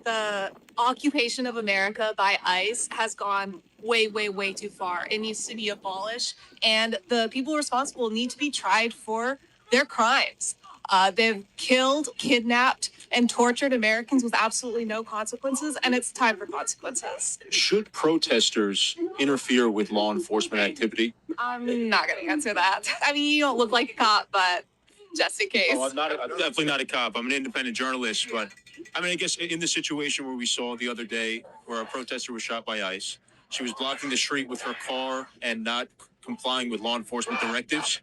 the occupation of America by ICE has gone way, way, way too far. It needs to be abolished, and the people responsible need to be tried for their crimes. They've killed, kidnapped, and tortured Americans with absolutely no consequences, and it's time for consequences. Should protesters interfere with law enforcement activity? I'm not going to answer that. I mean, you don't look like a cop, but just in case. I'm definitely not a cop. I'm an independent journalist, but I mean, I guess in the situation where we saw the other day where a protester was shot by ICE, she was blocking the street with her car and not complying with law enforcement directives.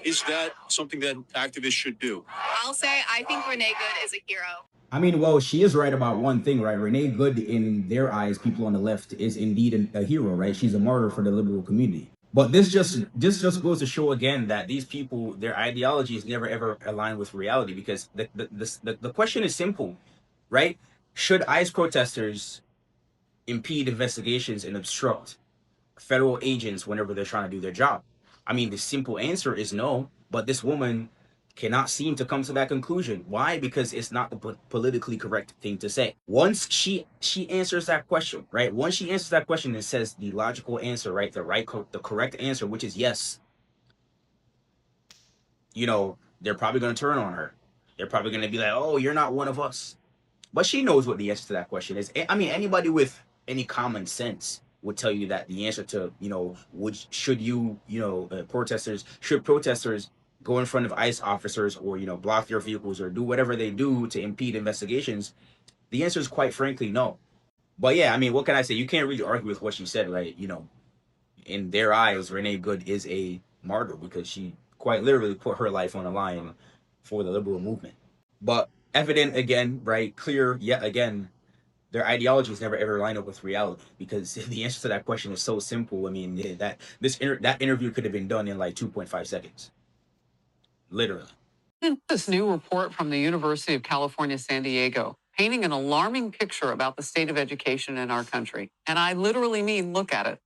Is that something that activists should do? I'll say I think Renee Good is a hero. I mean, well, she is right about one thing, right? Renee Good, in their eyes, people on the left, is indeed a hero, right? She's a martyr for the liberal community. But this just goes to show again that these people, their ideologies never ever align with reality, because the question is simple, right? Should ICE protesters impede investigations and obstruct federal agents whenever they're trying to do their job? I mean, the simple answer is no, but this woman cannot seem to come to that conclusion. Why? Because it's not the politically correct thing to say. Once she answers that question, right? Once she answers that question and says the logical answer, right? The correct answer, which is yes, you know, they're probably going to turn on her. They're probably going to be like, oh, you're not one of us. But she knows what the answer to that question is. I mean, anybody with any common sense would tell you that the answer to, you know, should protesters go in front of ICE officers, or, you know, block their vehicles, or do whatever they do to impede investigations? The answer is quite frankly no. But yeah, I mean, what can I say? You can't really argue with what she said, right? You know, in their eyes, Renee Good is a martyr because she quite literally put her life on the line for the liberal movement. But evident again, right? Clear yet again, their ideologies never ever line up with reality, because the answer to that question is so simple. I mean, that interview could have been done in like 2.5 seconds. Literally. This new report from the University of California, San Diego, painting an alarming picture about the state of education in our country. And I literally mean, look at it.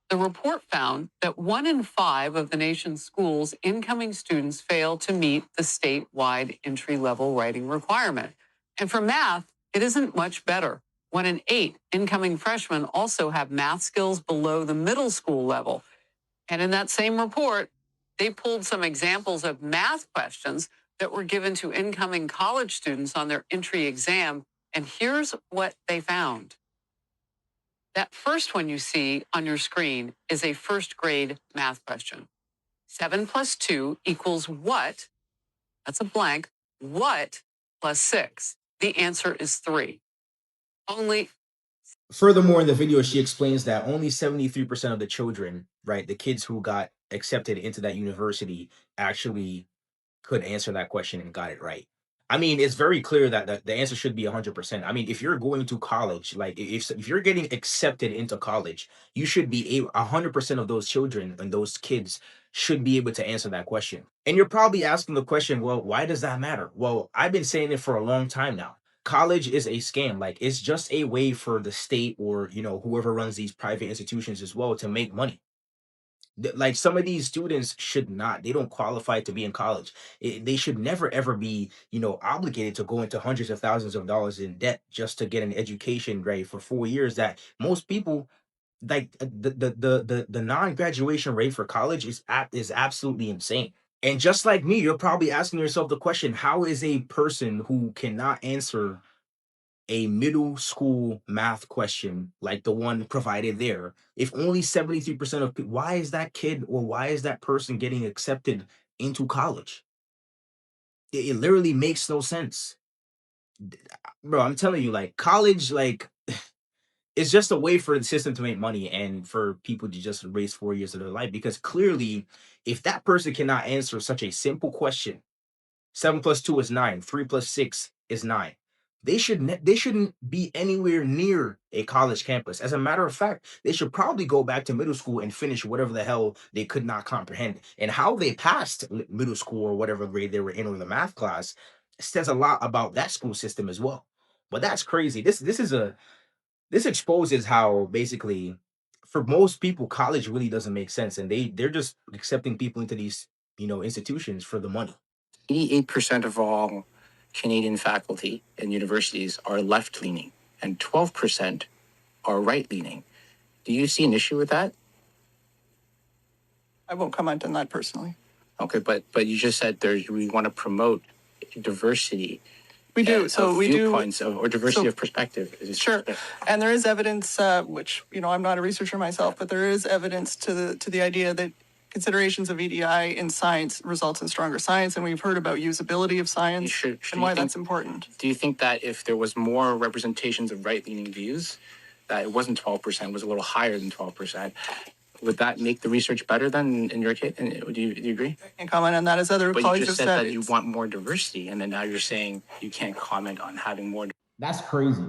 The report found that 1 in 5 of the nation's schools' incoming students fail to meet the statewide entry-level writing requirement. And for math, it isn't much better. 1 in 8 incoming freshmen also have math skills below the middle school level. And in that same report, they pulled some examples of math questions that were given to incoming college students on their entry exam. And here's what they found. That first one you see on your screen is a first grade math question. 7 plus 2 equals what? That's a blank. What plus 6? The answer is 3. Furthermore, in the video, she explains that only 73% of the children, right, the kids who got accepted into that university, actually could answer that question and got it right. I mean, it's very clear that the answer should be 100%. I mean, if you're going to college, like if you're getting accepted into college, you should be 100% of those children and those kids should be able to answer that question. And you're probably asking the question, well, why does that matter? Well, I've been saying it for a long time now. College is a scam. Like, it's just a way for the state, or, you know, whoever runs these private institutions as well, to make money. Like, some of these students they don't qualify to be in college. They should never ever be, you know, obligated to go into hundreds of thousands of dollars in debt just to get an education, right, for 4 years. That most people, like, the non-graduation rate for college is absolutely insane. And just like me, you're probably asking yourself the question, how is a person who cannot answer a middle school math question like the one provided there, if only 73% of people, why is that kid, or why is that person getting accepted into college? It literally makes no sense. Bro, I'm telling you, like, college, like, it's just a way for the system to make money and for people to just waste 4 years of their life. Because clearly, if that person cannot answer such a simple question, 7 plus 2 is 9, 3 plus 6 is 9. They shouldn't be anywhere near a college campus. As a matter of fact, they should probably go back to middle school and finish whatever the hell they could not comprehend. And how they passed middle school, or whatever grade they were in, or the math class, says a lot about that school system as well. But that's crazy. This exposes how, basically, for most people, college really doesn't make sense, and they're just accepting people into these, you know, institutions for the money. 88% of all Canadian faculty and universities are left-leaning. and 12% are right leaning. Do you see an issue with that? I won't comment on that personally. Okay, but you just said we want to promote diversity. We do. Of So we do. viewpoints or diversity so- of perspective. Sure. And there is evidence, which, I'm not a researcher myself, but there is evidence to the idea that considerations of EDI in science results in stronger science. And we've heard about usability of science Should and you why think- that's important. Do you think that if there was more representations of right-leaning views, that it wasn't 12%, was a little higher than 12%, would that make the research better then in your case? And do you agree? And comment on that as other But you colleagues just have said said. that you want more diversity, and then now you're saying you can't comment on having more. That's crazy.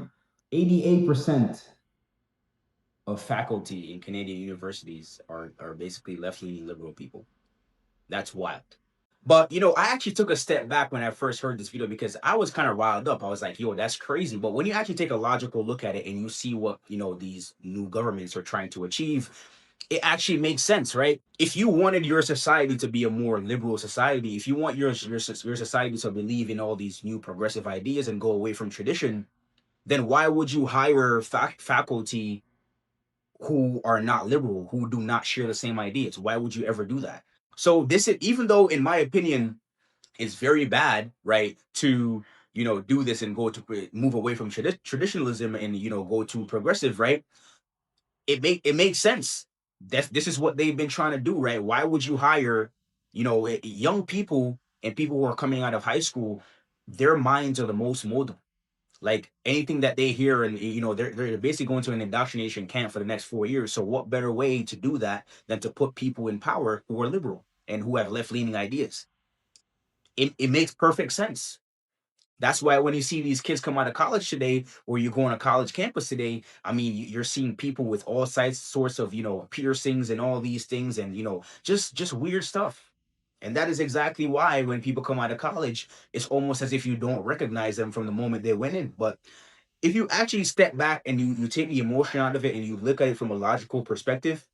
88% of faculty in Canadian universities are basically left-leaning liberal people. That's wild. But, I actually took a step back when I first heard this video because I was kind of riled up. I was like, yo, that's crazy. But when you actually take a logical look at it and you see what, these new governments are trying to achieve, it actually makes sense, right? If you wanted your society to be a more liberal society, if you want your society to believe in all these new progressive ideas and go away from tradition, then why would you hire faculty who are not liberal, who do not share the same ideas? Why would you ever do that? So this is, even though in my opinion, it's very bad, right, to do this and go to move away from traditionalism and go to progressive, right? It makes sense. This is what they've been trying to do, right? Why would you hire, young people and people who are coming out of high school? Their minds are the most moldable. Like anything that they hear, and they're basically going to an indoctrination camp for the next 4 years. So what better way to do that than to put people in power who are liberal and who have left-leaning ideas? It makes perfect sense. That's why when you see these kids come out of college today, or you go on a college campus today, I mean, you're seeing people with all sorts of, piercings and all these things, and, just weird stuff. And that is exactly why when people come out of college, it's almost as if you don't recognize them from the moment they went in. But if you actually step back and you take the emotion out of it and you look at it from a logical perspective,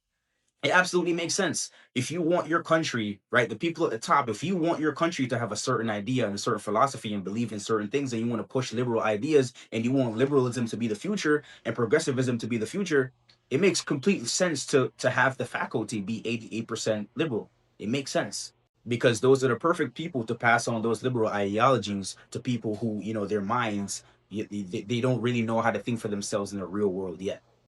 it absolutely makes sense. If you want your country, right, the people at the top, if you want your country to have a certain idea and a certain philosophy and believe in certain things, and you want to push liberal ideas and you want liberalism to be the future and progressivism to be the future, it makes complete sense to have the faculty be 88% liberal. It makes sense because those are the perfect people to pass on those liberal ideologies to people who, their minds, they don't really know how to think for themselves in the real world yet.